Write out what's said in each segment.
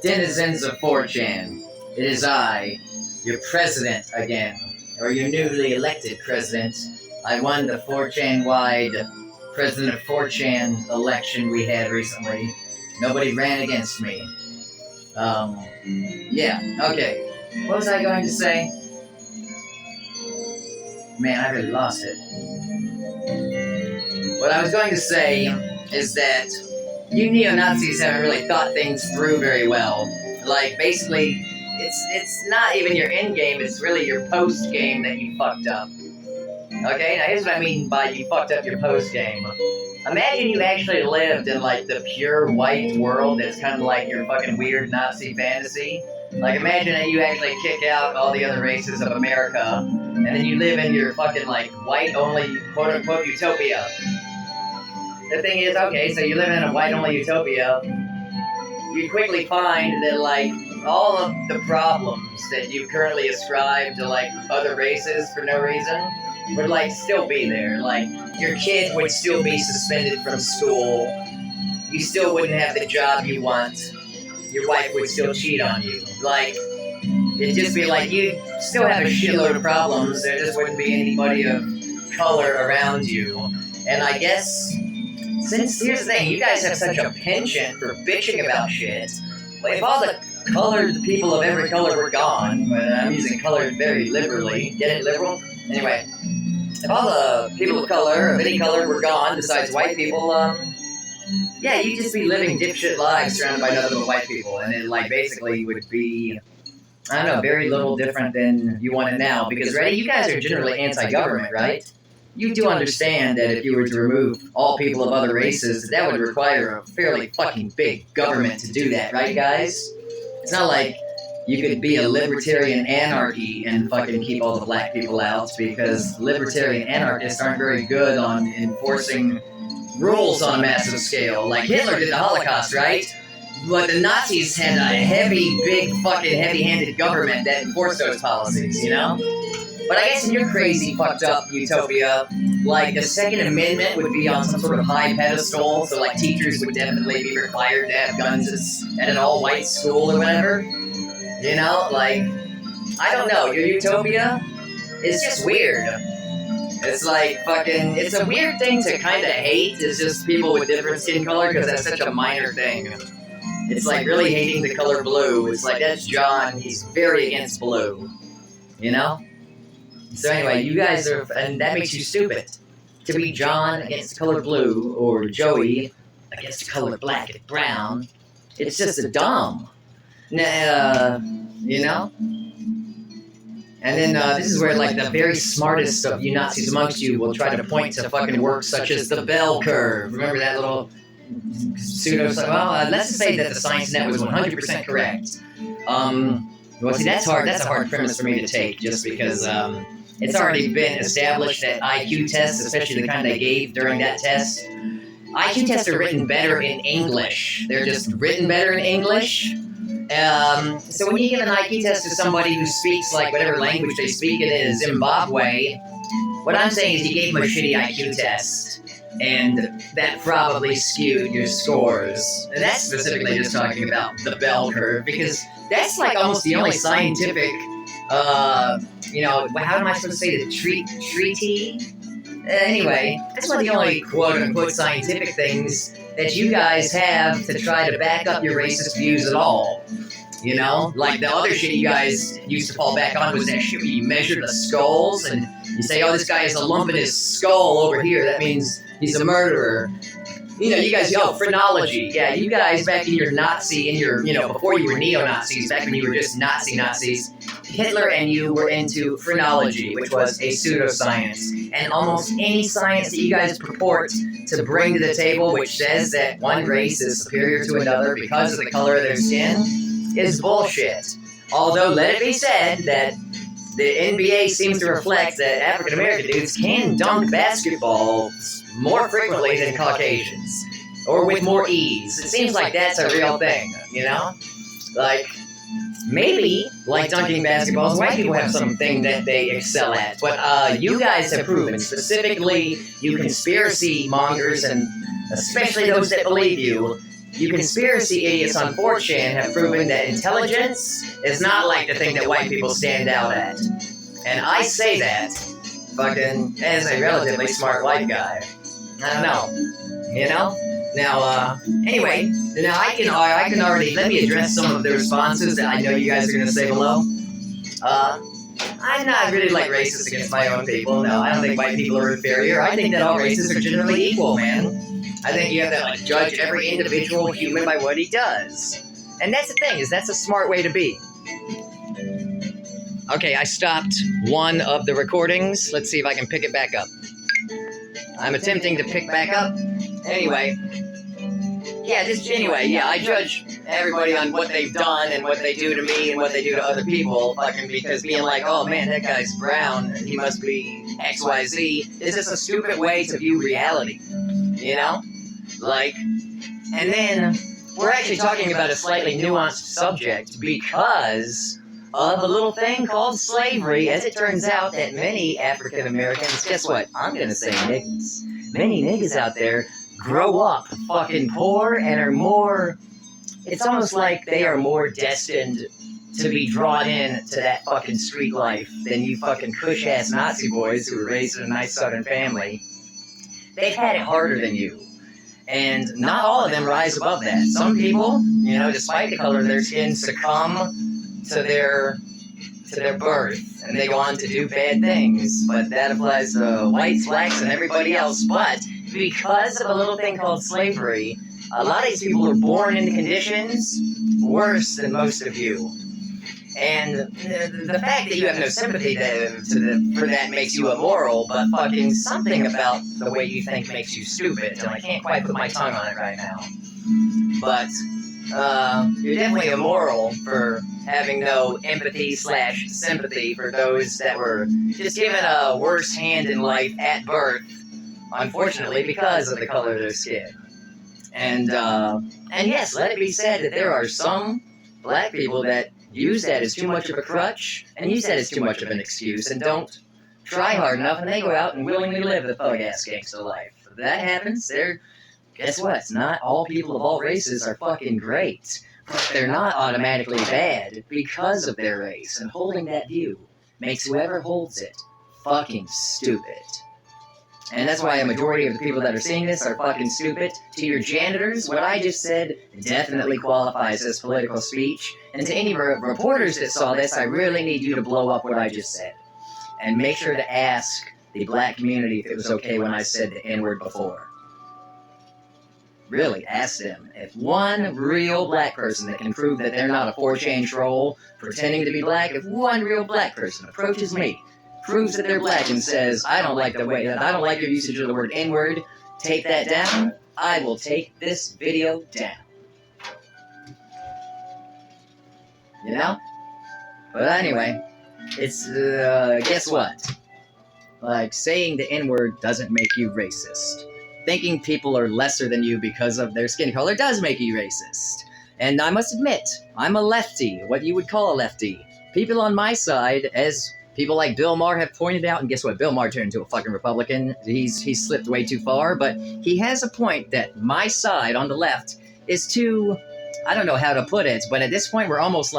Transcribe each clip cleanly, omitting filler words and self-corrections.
denizens of 4chan. It is I, your president again, or your newly elected president. I won the 4chan-wide president of 4chan election we had recently. Nobody ran against me. Yeah, okay. What was I going to say? Man, I really lost it. What I was going to say is that you neo-Nazis haven't really thought things through very well. Like, basically, it's not even your end game, it's really your post game that you fucked up. Okay, now here's what I mean by you fucked up your post game. Imagine you actually lived in, like, the pure white world that's kind of like your fucking weird Nazi fantasy. Like, imagine that you actually kick out all the other races of America, and then you live in your fucking, like, white-only, quote-unquote, utopia. The thing is, okay, so you live in a white-only utopia, you quickly find that, like, all of the problems that you currently ascribe to, like, other races for no reason would, like, still be there. Like, your kid would still be suspended from school, you still wouldn't have the job you want, your wife would still cheat on you. Like, it'd just be like, you'd still have a shitload of problems, there just wouldn't be anybody of color around you. And I guess, since, here's the thing, you guys have such a penchant for bitching about shit, but if all the colored people of every color were gone, but I'm using colored very liberally, get it, liberal? Anyway, if all the people of color, of any color, were gone, besides white people, yeah, you'd just be living dipshit lives surrounded by nothing but white people, and it, like, basically would be, I don't know, very little different than you want it now, because, ready, you guys are generally anti-government, right? You do understand that if you were to remove all people of other races, that would require a fairly fucking big government to do that, right, guys? It's not like you could be a libertarian anarchy and fucking keep all the black people out, because libertarian anarchists aren't very good on enforcing rules on a massive scale. Like Hitler did the Holocaust, right? But the Nazis had a heavy, big, fucking heavy-handed government that enforced those policies, you know? But I guess in your crazy, fucked up utopia, like, the Second Amendment would be on some sort of high pedestal, so, like, teachers would definitely be required to have guns at an all-white school or whatever. You know, like, I don't know, your utopia is just weird. It's like fucking, it's a weird thing to kind of hate, it's just people with different skin color, because that's such a minor thing. It's like really hating the color blue. It's like, that's John, he's very against blue. You know? So anyway, you guys are, and that makes you stupid. To be John against the color blue, or Joey against the color black and brown, it's just dumb. You know? And then this is where, like, the very smartest of you Nazis amongst you will try to point to fucking works such as the bell curve. Remember that little pseudo? Well, let's just say that the science net was 100% correct. Well, see, that's hard. That's a hard premise for me to take, just because it's already been established that IQ tests, especially the kind they gave during that test, IQ tests are written better in English. They're just written better in English. So when you give an IQ test to somebody who speaks, like, whatever language they speak in Zimbabwe, what I'm saying is you gave them a shitty IQ test, and that probably skewed your scores. And that's specifically just talking about the bell curve, because that's, like, almost the only scientific, you know, how am I supposed to say the treaty? Anyway, that's one of the only quote-unquote scientific things that you guys have to try to back up your racist views at all. You know? Like, the other shit you guys used to fall back on was that shit where you measure the skulls, and you say, oh, this guy has a lump in his skull over here, that means he's a murderer. You know, you guys, phrenology. Yeah, you guys back in your Nazi, you know, before you were neo-Nazis, back when you were just Nazis, Hitler and you were into phrenology, which was a pseudoscience. And almost any science that you guys purport to bring to the table, which says that one race is superior to another because of the color of their skin, is bullshit. Although, let it be said that the NBA seems to reflect that African-American dudes can dunk basketballs more frequently than Caucasians, or with more ease. It seems like that's a real thing, you know? Like, maybe, like dunking basketballs, white people have something that they excel at, but you guys have proven, specifically you conspiracy mongers, and especially those that believe you, you conspiracy idiots on 4chan have proven that intelligence is not like the thing that white people stand out at. And I say that fucking as a relatively smart white guy. I don't know. You know? Now, anyway, now I can already, let me address some of the responses that I know you guys are going to say below. I'm not really like racist against my own people. No, I don't think white people are inferior. I think that all races are generally equal, man. I think you have to like judge every individual human by what he does. And that's the thing, is that's a smart way to be. Okay, I stopped one of the recordings. Let's see if I can pick it back up. I'm attempting to pick back up. Anyway, I judge everybody on what they've done and what they do to me and what they do to other people, fucking because being like, oh man, that guy's brown, he must be XYZ, is just a stupid way to view reality, you know? Like, and then we're actually talking about a slightly nuanced subject because of a little thing called slavery. As it turns out that many African Americans, guess what? I'm gonna say niggas. Many niggas out there grow up fucking poor and are more, it's almost like they are more destined to be drawn in to that fucking street life than you fucking cush-ass Nazi boys who were raised in a nice southern family. They've had it harder than you. And not all of them rise above that. Some people, you know, despite the color of their skin, succumb to their birth, and they go on to do bad things. But that applies to whites, blacks, and everybody else. But because of a little thing called slavery, a lot of these people are born into conditions worse than most of you. And the fact that you have no sympathy for that makes you immoral, but fucking something about the way you think makes you stupid, and I can't quite put my tongue on it right now. But you're definitely immoral for having no empathy/sympathy for those that were just given a worse hand in life at birth, unfortunately, because of the color of their skin. And yes, let it be said that there are some black people that use that as too much of a crutch, and use that as too much of an excuse, and don't try hard enough, and they go out and willingly live the thug-ass gangster life. If that happens, guess what? It's not all people of all races are fucking great, but they're not automatically bad because of their race, and holding that view makes whoever holds it fucking stupid. And that's why a majority of the people that are seeing this are fucking stupid. To your janitors, what I just said definitely qualifies as political speech. And to any reporters that saw this, I really need you to blow up what I just said. And make sure to ask the black community if it was okay when I said the N-word before. Really, ask them. If one real black person that can prove that they're not a 4chan troll pretending to be black, if one real black person approaches me, proves that they're black and says, I don't like your usage of the word N-word, take that down, I will take this video down. You know? But anyway, it's, guess what? Like, saying the N-word doesn't make you racist. Thinking people are lesser than you because of their skin color does make you racist. And I must admit, I'm a lefty, what you would call a lefty. People on my side, as people like Bill Maher have pointed out, and guess what? Bill Maher turned into a fucking Republican. He's slipped way too far, but he has a point that my side on the left is too, I don't know how to put it, but at this point we're almost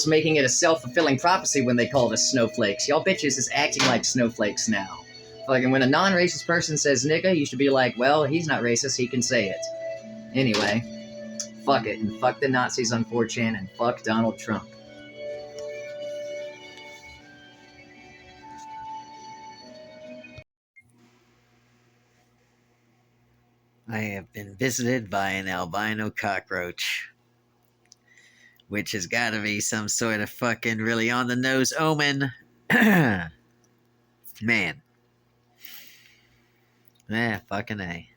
making it a self-fulfilling prophecy when they call us snowflakes. Y'all bitches is acting like snowflakes now. Like, and when a non-racist person says nigga, you should be like, well, he's not racist, he can say it. Anyway, fuck it, and fuck the Nazis on 4chan, and fuck Donald Trump. I have been visited by an albino cockroach, which has got to be some sort of fucking really on-the-nose omen. Man. Fucking A.